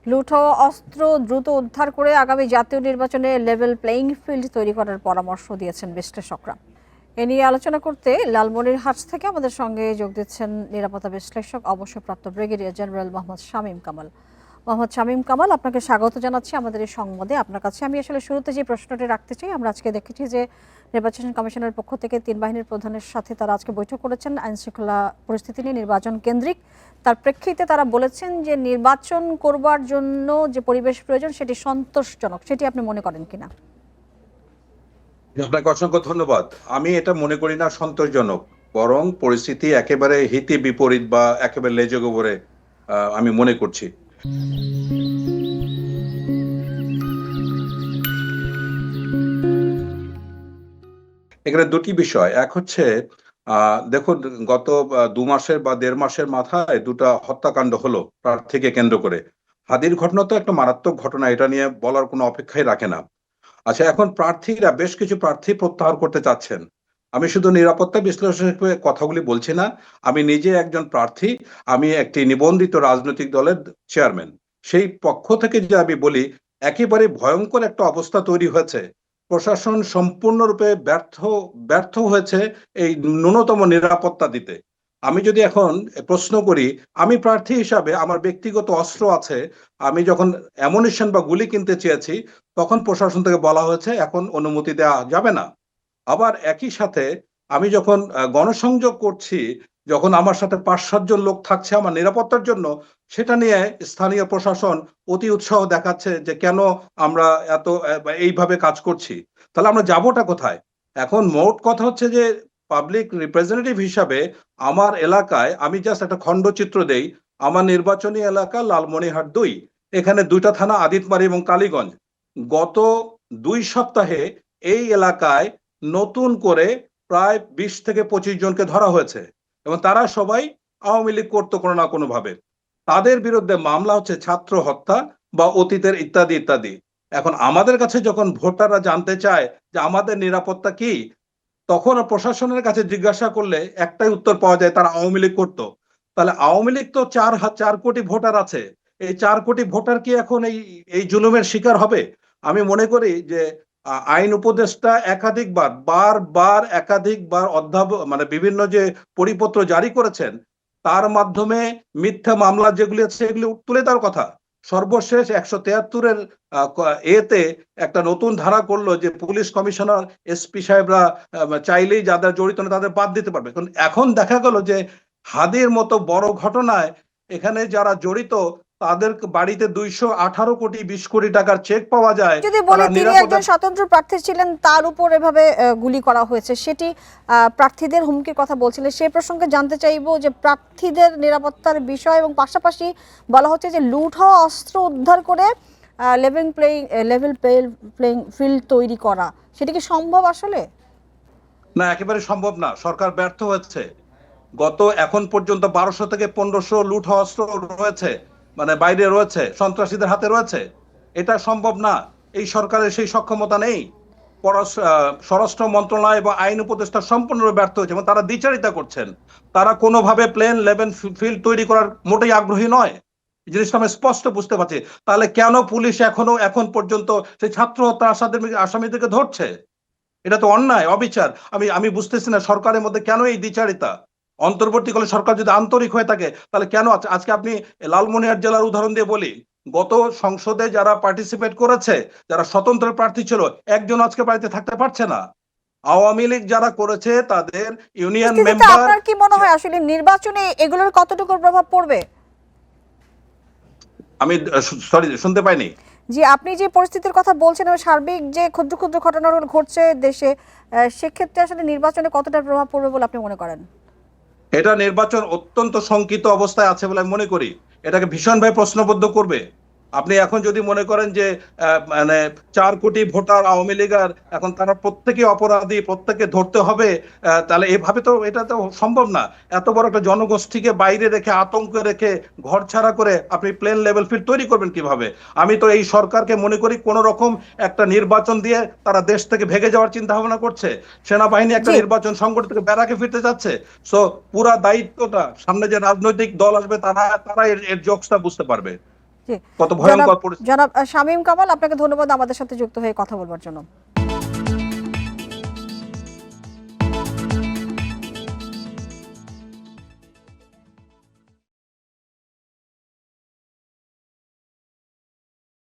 লুট হওয়া অস্ত্র দ্রুত উদ্ধার করে আগামী জাতীয় নির্বাচনে লেভেল প্লেইং ফিল্ড তৈরি করার পরামর্শ দিয়েছেন বিশ্লেষকরা। এ নিয়ে আলোচনা করতে লালমনিরহাট থেকে আমাদের সঙ্গে যোগ দিচ্ছেন নিরাপত্তা বিশ্লেষক অবসরপ্রাপ্ত ব্রিগেডিয়ার জেনারেল মোহাম্মদ শামীম কামাল। মোহাম্মদ শামীম কামাল, আপনাকে স্বাগত জানাচ্ছি আমাদের এই সংবাদে। আপনার কাছে আমি আসলে শুরুতে যে প্রশ্নটি রাখতে চাই, আমরা আজকে দেখেছি যে নির্বাচন কমিশনের পক্ষ থেকে 3 বাহিনীর প্রধানের সাথে তারা আজকে বৈঠক করেছেন আইন শৃঙ্খলা পরিস্থিতি নিয়ে, নির্বাচন কেন্দ্রিক। তার প্রেক্ষিতে তারা বলেছেন যে নির্বাচন করবার জন্য যে পরিবেশ প্রয়োজন সেটি সন্তোষজনক, সেটি আপনি মনে করেন কিনা? আপনাকে অসংখ্য ধন্যবাদ। আমি এটা মনে করি না সন্তোষজনক, বরং পরিস্থিতি একেবারে হিতে বিপরীত বা একেবারে লেজে গোবরে আমি মনে করছি। এখানে দুটি বিষয়। এক হচ্ছে দেখুন, গত 2 মাসের বা 1.5 মাসের মাথায় দুটা হত্যাকাণ্ড হলো প্রার্থীকে কেন্দ্র করে। হাদির ঘটনা তো একটা মারাত্মক ঘটনা, এটা নিয়ে বলার কোনো অপেক্ষাই রাখে না। আচ্ছা, এখন প্রার্থীরা বেশ কিছু প্রার্থী প্রত্যাহার করতে চাচ্ছেন। আমি শুধু নিরাপত্তা বিশ্লেষক হিসেবে কথাগুলি বলছি না, আমি নিজে একজন প্রার্থী, আমি একটি নিবন্ধিত রাজনৈতিক দলের চেয়ারম্যান। সেই পক্ষ থেকে যে আমি বলি, একেবারে ভয়ঙ্কর একটা অবস্থা তৈরি হয়েছে। প্রশাসন সম্পূর্ণরূপে ব্যর্থ হয়েছে এই ন্যূনতম নিরাপত্তা দিতে। আমি যদি এখন প্রশ্ন করি, আমি প্রার্থী হিসাবে আমার ব্যক্তিগত অস্ত্র আছে, আমি যখন অ্যামুনিশন বা গুলি কিনতে চেয়েছি তখন প্রশাসন থেকে বলা হয়েছে এখন অনুমতি দেওয়া যাবে না। আবার একই সাথে আমি যখন গণসংযোগ করছি, যখন আমার সাথে 5-7 জন লোক থাকছে আমার নিরাপত্তার জন্য, সেটা নিয়ে স্থানীয় প্রশাসন অতি উৎসাহ দেখাচ্ছে যে কেন আমরা এত এইভাবে কাজ করছি। তাহলে আমরা যাবোটা কোথায়? এখন মোট কথা হচ্ছে যে পাবলিক রিপ্রেজেন্টেটিভ হিসাবে আমার এলাকায় আমি জাস্ট একটা খণ্ডচিত্র দেই। আমার নির্বাচনী এলাকা লালমনিরহাট 2, এখানে 2টা থানা, আদিতমারি এবং কালীগঞ্জ। গত 2 সপ্তাহে এই এলাকায় নতুন করে প্রায় 20 থেকে 25 জনকে ধরা হয়েছে এবং তারা সবাই আওয়ামী লীগ করতো কোনো না কোনো ভাবে। তাদের বিরুদ্ধে মামলা হচ্ছে ছাত্র হত্যা বা অতীতের ইত্যাদি ইত্যাদি। এখন আমাদের কাছে যখন ভোটাররা জানতে চায় যে আমাদের নিরাপত্তা কি, তখন প্রশাসনের কাছে জিজ্ঞাসা করলে একটাই উত্তর পাওয়া যায়, তারা আওয়ামী লীগ করতো। তাহলে আওয়ামী লীগ তো 4 কোটি ভোটার আছে, এই 4 কোটি ভোটার কি এখন এই এই জুলুমের শিকার হবে? আমি মনে করি যে আইন উপদেষ্টা বারবার একাধিকবার মানে বিভিন্ন যে পরিপত্র জারি করেছেন, তার মাধ্যমে মিথ্যা মামলা যেগুলি আছে সেগুলি তুলে দেওয়ার কথা। সর্বশেষ 173-এর এতে একটা নতুন ধারা করলো যে পুলিশ কমিশনার, এসপি সাহেবরা চাইলেই যাদের জড়িত না তাদের বাদ দিতে পারবে। এখন দেখা গেল যে হাদির মতো বড় ঘটনায় এখানে যারা জড়িত তাদের বাড়িতে 218 কোটি 20 কোটি টাকার চেক পাওয়া যায়। যদি বলি তিনি একজন স্বতন্ত্র প্রার্থী ছিলেন, তার উপর এভাবে গুলি করা হয়েছে, সেটি প্রার্থীদের হুমকির কথা বলছিলেন। সেই প্রসঙ্গে জানতে চাইবো যে প্রার্থীদের নিরাপত্তার বিষয় এবং পাশাপাশি বলা হচ্ছে যে লুট হওয়া অস্ত্র উদ্ধার করে লেভেল প্লেইং ফিল্ড তৈরি করা, সেটা কি সম্ভব আসলে? না, একেবারে সম্ভব না। সরকার ব্যর্থ হচ্ছে। এখন পর্যন্ত 1200 থেকে 1500 লুট হওয়া অস্ত্র রয়েছে, মানে বাইরে রয়েছে, সন্ত্রাসীদের হাতে রয়েছে। এটা সম্ভব না। এই সরকারের সেই সক্ষমতা নেই। স্বরাষ্ট্র মন্ত্রণালয় এবং আইন উপদেষ্টা সম্পূর্ণরূপে ব্যর্থ হয়েছে এবং তারা দ্বিচারিতা করছেন। তারা কোনোভাবে প্লেন লেভেল ফিল্ড তৈরি করার মোটেই আগ্রহী নয়। এই জিনিসটা আমি স্পষ্ট বুঝতে পারছি। তাহলে কেন পুলিশ এখন পর্যন্ত সেই ছাত্র হত্যা আসামিদেরকে ধরছে? এটা তো অন্যায়, অবিচার। আমি বুঝতেছি না সরকারের মধ্যে কেন এই দ্বিচারিতা। অন্তর্বর্তীকালে সরকার যদি আন্তরিক হয়ে থাকে তাহলে কেন আজকে আপনি লালমনিরহাট জেলার উদাহরণ দিয়ে বলি, গত সংসদে যারা পার্টিসিপেট করেছে, যারা স্বতন্ত্র প্রার্থী ছিল, একজন আজকে বাড়িতে থাকতে পারছে না। আওয়ামী লীগ যারা করেছে তাদের ইউনিয়ন মেম্বার। আপনার কি মনে হয় আসলে নির্বাচনে এগুলোর কতটুকু প্রভাব পড়বে? আমি সরি, শুনতে পাইনি। জি, আপনি যে পরিস্থিতির কথা বলছেন এবং সার্বিক যে ক্ষুদ্র ক্ষুদ্র ঘটনাগুলো ঘটছে দেশে, সেক্ষেত্রে আসলে নির্বাচনে কতটা প্রভাব পড়বে বলে আপনি মনে করেন? এটা নির্বাচন অত্যন্ত শঙ্কিত অবস্থায় আছে বলে আমি মনে করি। এটাকে ভীষণভাবে প্রশ্নবদ্ধ করবে। আপনি এখন যদি মনে করেন যে মানে 4 কোটি ভোটার আওয়ামী লীগের, এখন তারা প্রত্যেকে অপরাধী, প্রত্যেকে ধরতে হবে, তাহলে এভাবে তো এটা তো সম্ভব না। এত বড় একটা জনগোষ্ঠীকে বাইরে রেখে, আতঙ্কে রেখে, ঘর ছাড়া করে আপনি প্লেন লেভেল ফিল্ড তৈরি করবেন কিভাবে? আমি তো এই সরকারকে মনে করি কোন রকম একটা নির্বাচন দিয়ে তারা দেশ থেকে ভেগে যাওয়ার চিন্তা ভাবনা করছে। সেনাবাহিনী একটা নির্বাচন সংগঠিত ব্যারাকে ফিরতে যাচ্ছে। সো পুরা দায়িত্বটা সামনে যে রাজনৈতিক দল আসবে তারা এর জোকসটা বুঝতে পারবে। জি, কত জনাব ভয়ঙ্কর পরিস্থিতি। জনাব শামীম কামাল, আপনাকে ধন্যবাদ আমাদের সাথে যুক্ত হয়ে কথা বলবার জন্য।